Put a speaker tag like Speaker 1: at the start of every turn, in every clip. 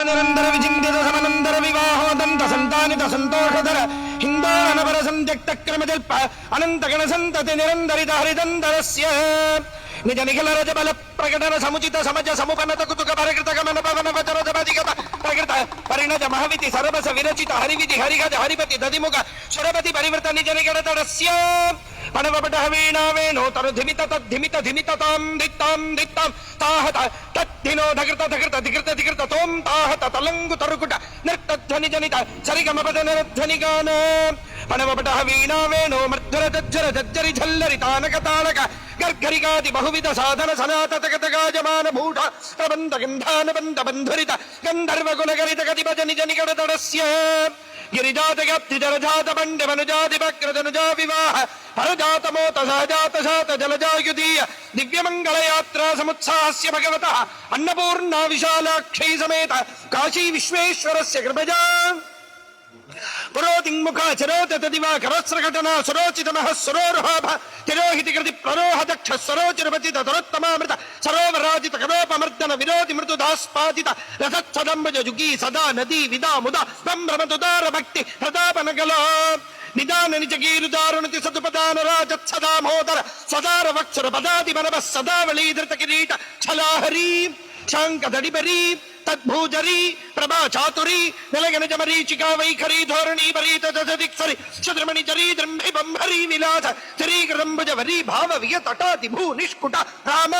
Speaker 1: నిరంతర విచిందిత సమనంతర వివాహోదంత సంతానిత సంతోషధర హిందోనవర సంత్యక్త క్రమజల్ప అనంత గణ సంతతి నిరంతరిత హరిదంతరస్య నిజ నిఖిల రజబల ప్రకటన సముచిత సమజ సముపనత కుతుక పరికృత గమన పవన వచన జపదిగత ప్రకృత పరిణజ మహవితి సరబస విరచిత హరివిధి హరిగజ హరిపతి దధిముఖ సురపతి పరివృత నిజ నిగడతడస్య పణవపట వీణా వేణో తను ధిమిత తద్ధిమిత ధిమిత తాం దిత్తాం దిత్తాం తాహత తద్ధినో ధకృత ధకృత ధికృత ధికృత తోం తాహత తలంగు తరుకుట నృత్తధ్వని జనిత సరిగమపద నరధ్వని గాన పణవపట వీణా వేణో మర్ధుర జజ్జర జజ్జరి ఝల్లరి తానక తానక గర్గరిగాది బహువిధ సాధన సనాతతగతగాజమాన భూఢ ప్రబంధ గంధాన బంధ బంధురిత గంధర్వ గుణగరిత గతి భజని జనిగడతడస్య గిరిజాతగప్తి జలజాత బండ వనుజాతి వక్రజనుజా వివాహ పరజాత మోత సహజాత శాత జలజాయుదీయ దివ్యమంగళయాత్రా సముత్సాహస్య భగవత అన్నపూర్ణా విశాలాక్షై సమేత కాశీ విశ్వేశ్వరస్య కృపజా పురోతిముఖ చరోత దివాకరస్రఘటనా సురోచితమః సురోరుహాభ తిరోహితి కృతి ప్రరోహ దక్ష సరోచిరపతిత తరోత్తమామృత సరోవరాజిత కరోపమర్దన విరోధి మృదుదాస్పాదిత రథచ్చదంబజ జుగీ సదా నదీ విదా ముద బ్రహ్మతుదార భక్తి ప్రతాపనగల నిదాన నిజగీరుదారుణతి సదుపదాన రాజత్సదామోదర సదార వక్షర పదాది మనవ సదావళీధృత కిరీట ఛలాహరీ శాంకదడిబరీ తద్భూజరీ ప్రభా చాతురీ నిలగనజ మరీచికా వైఖరీ ధోరణీ పరీత దిక్సరి శుద్రమణి చరీ ద్రంభి బంభరీ విలాస చరీకరంబుజ వరీ భావ వియతటాది భూ నిష్కుట రామ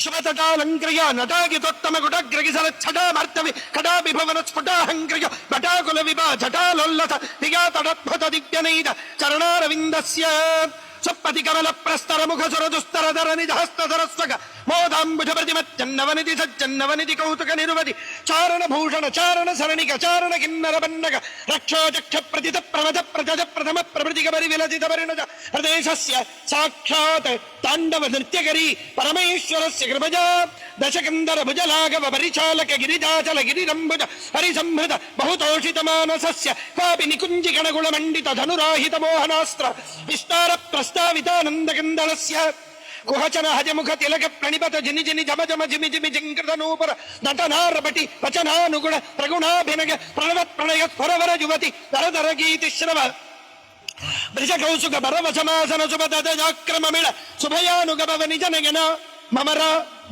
Speaker 1: శుభతటాలంక్రియ నటాగితోత్తమ గుడగ్రగిసరచ్చటామర్తవి కడాపి భవన స్ఫుటాహంక్రియ బటాకుల విభా జటాలోల్లస దిగాతడద్భుత దివ్యనైద చరణారవిందస్య సప్పతి కమల ప్రస్తర ముఖ సుర దుస్తర ధర నిజ హస్త సరస్వగ మోదాంబుజ ప్రతిమచ్చన్నవనిధి సజ్జన్నవనిధి కౌతుక నిరువది చారణ భూషణ చారణ సరణిక చారణ కిన్నర బన్నగ రక్షోచక్ష ప్రతిత ప్రమద ప్రజ ప్రథమ ప్రభృతిక పరి విలసిత పరిణజ ప్రదేశస్య సాక్షాత్ తాండవ నృత్యకరీ పరమేశ్వరస్య కృపజా దశకందర భుజలాఘవ పరిచాలక గిరిజాచల గిరిరంబుజ పరిసంహృత బహుతోషిత మానసస్య కాపి నికుంజి గణగుణ మండిత ధనురాహిత మోహనాస్త్ర విస్తార ప్రస్తావితానందకందళస్య కుహచన హజముఖ తిలక ప్రణిపత జిని జిని జమ జమ జిమి జిమి జింకృత నూపుర నటనారపటి వచనానుగుణ ప్రగుణాభినగ ప్రణవత్ ప్రణయ స్వరవర యువతి దరదర గీతి శ్రవ వృషకౌసుక భరవసమాసన సుభదజాక్రమమిళ శుభయానుగభవ నిజ నయన మమర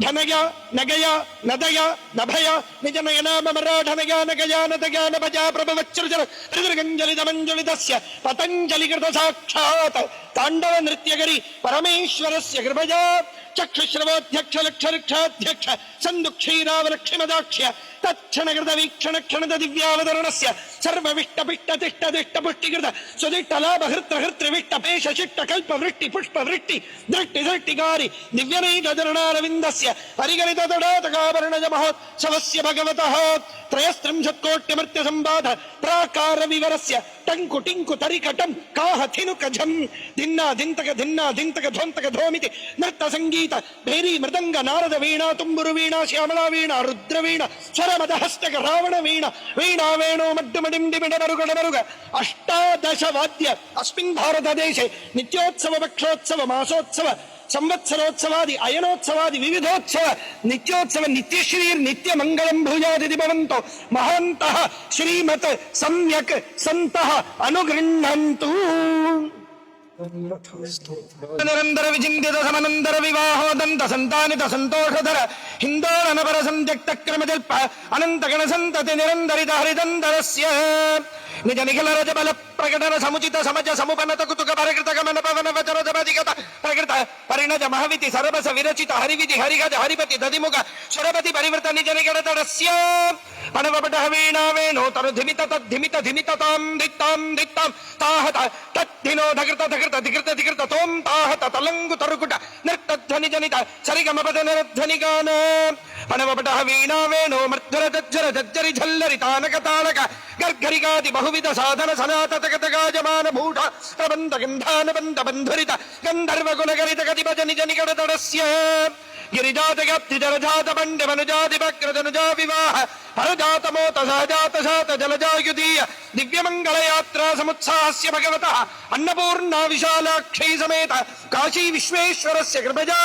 Speaker 1: ధనయ నగయ నదయ నభయ నిజ నయన మమర ధనయ నగయ నదయ నభజా ప్రభవచ్చృజన త్రిదృగంజలితమంజలితస్య పతంజలికృత సాక్షాత్ తాండవ నృత్యకరి పరమేశ్వరస్య కృపజా చక్షుశ్రవోధ్యక్ష లక్షరిక్షాధ్యక్ష సందుక్షీరావలక్ష్మదాక్ష్య తక్షణకృత వీక్షణ క్షణద దివ్యావతరణస్య సర్వవిష్టపిష్ట తిష్ట దిష్ట పుష్టికృత సుదిష్టలాభ హృత్ర హృత్రవిష్ట పేష శిష్ట కల్ప వృష్టి పుష్ప వృష్టి దృష్టి దృష్టికారి దివ్యనైతరణారవిందస్య పరిగణిత తడాతకాభరణజ మహోత్సవస్య భగవతః త్రయస్త్రింశత్కోట్యమర్త్య సంబాధ ప్రాకార వివరస్య టంకు టింకు తరికటం కాహథినుక ఝం ధిన్నా ధింతక ధిన్నా ధింతక ధ్వంతక ధోమితి నృత్త సంగీత భేరీ మృదంగ నారద వీణా తుంబురు వీణా శ్యామళా వీణా రుద్ర వీణ స్వరమద హస్తక రావణ వీణ వీణా వేణో మడ్డుమడిండిమిడమరుగడమరుగ అష్టాదశ వాద్య అస్మిన్ భారతదేశే నిత్యోత్సవ పక్షోత్సవ మాసోత్సవ సంవత్సరోత్సవాది అయనోత్సవాది వివిధోత్సవ నిత్యోత్సవ నిత్యశ్రీర్ నిత్య మంగళం భూయాది భవంతో మహాంతః శ్రీమత్ సమ్యక్ సంతః అనుగృహ్ణంతు. నిరంతర విచిందిత సమనంతర వివాహోదంత సంతానిత సంతోషధర హిందోనవర సంత్యక్త క్రమజల్ప అనంత గణ సంతతి నిరంతరిత హరిదంతరస్య నిజ నిఖిల రజబల ప్రకటన సముచిత సమజ సముపనత కుతుక పరికృత గమన పవన వచన జపదిగత ప్రకృత పరిణజ మహవితి సరబస విరచిత హరివిధి హరిగజ హరిపతి దధిముఖ సురపతి పరివృత నిజ నిగడతడస్య పణవపట వీణా వేణో తను ధిమిత తద్ధిమిత ధిమిత తాం దిత్తాం దిత్తాం తాహత తద్ధినో ధకృత ధకృత ధికృత ధికృత తోం తాహత తలంగు తరుకుట నృత్తధ్వని జనిత సరిగమపద నరధ్వని గాన పణవపట వీణా వేణో మర్ధుర జజ్జర జజ్జరి ఝల్లరి తానక తానక గర్గరిగాది బహువిధ సాధన సనాతతగతగాజమాన భూఢ ప్రబంధ గంధాన బంధ బంధురిత గంధర్వ గుణగరిత గతి భజని జనిగడతడస్య గిరిజాతగప్తి జలజాత బండ వనుజాతి వక్రజనుజా వివాహ పరజాత మోత సహజాత శాత జలజాయుదీయ దివ్యమంగళయాత్రా సముత్సాహస్య భగవతః అన్నపూర్ణా విశాలాక్షై సమేత కాశీ విశ్వేశ్వరస్య కృపజా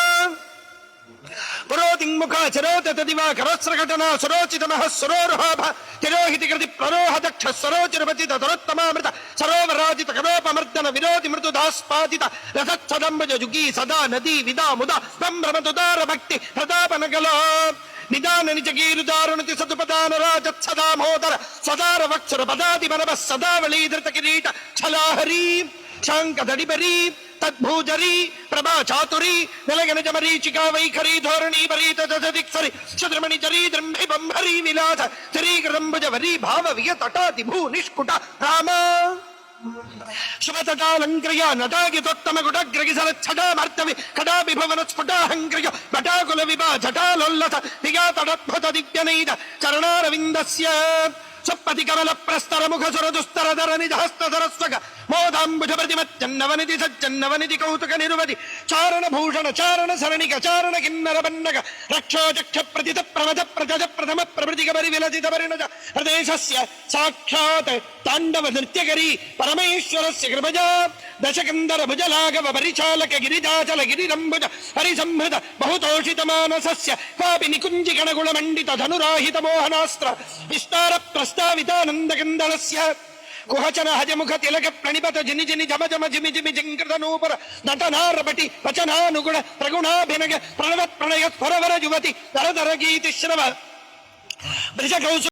Speaker 1: పురోతింగ్ముఖ చరోత దివాకరస్రఘటనా సురోచితమః సురోర్హోభ తిరోహితి కృతి ప్రరోహ దక్ష సరోచిరపతిత తరోత్తమామృత సరోవరాజిత కరోపమర్దన విరోధి మృదుదాస్పాదిత రథచ్చదంబజ జుగీ సదా నదీ విదా ముద సంభ్రమతుదార భక్తి ప్రతాపనగల నిదాన నిజగీరుదారుణతి సదుపదాన రాజత్సదామోదర సదార వక్షర పదాది మనవ సదావళీధృత కిరీట ఛలాహరీ శాంకదడిబరీ తద్భూజరీ ప్రభా చాతురీ నిలగనజ మరీచికా వైఖరీ ధోరణీ పరీత దశదిక్సరి శద్రమణి చరీ ద్రంభి బంభరీ విలాస చరీకృతంబుజ వరీ భావ వియతటాది భూ నిష్కుట రామ శుభతటాలంక్రియ నటాగితోత్తమ గుడగ్రగిసలచ్చటామర్తవి కడాపి భవన స్ఫుటాహంక్రియ బటాకుల విభా జటాలోల్లస దిగాతడద్భుత దివ్యనైద చరణారవిందస్య సప్పతి కమల ప్రస్తర ముఖ సుర దుస్తర ధర నిజ హస్త సరస్వగ మోదాంబుజ ప్రతిమచ్చన్నవనిధి సజ్జన్నవనిధి కౌతుక నిరువది చారణ భూషణ చారణ సరణిక చారణ కిన్నర బన్నగ రక్షోచక్ష ప్రతిత ప్రమద ప్రజ ప్రథమ ప్రభృతిక పరి విలసిత పరిణజ ప్రదేశస్య సాక్షాత్ తాండవ నృత్యకరీ పరమేశ్వరస్య కృపజ దశకందర భుజలాఘవ పరిచాలక గిరిజాచల గిరిరంబుజ పరిసంహృత బహుతోషిత మానసస్య కాపి నికుంజి గణగుణ మండిత ధనురాహిత మోహనాస్త్ర విస్తార ప్రస్తావితానందకందలస్య కుహచన హజముఖ తిలక ప్రణిపత జిని జిని జమ జమ జిమి జిమి జింకృత నూపుర నటనారపటి వచనానుగుణ ప్రగుణాభినగ ప్రణవ ప్రణయ స్వరవర యువతి తరతర గీతి శ్రవ బ్రజ కౌసు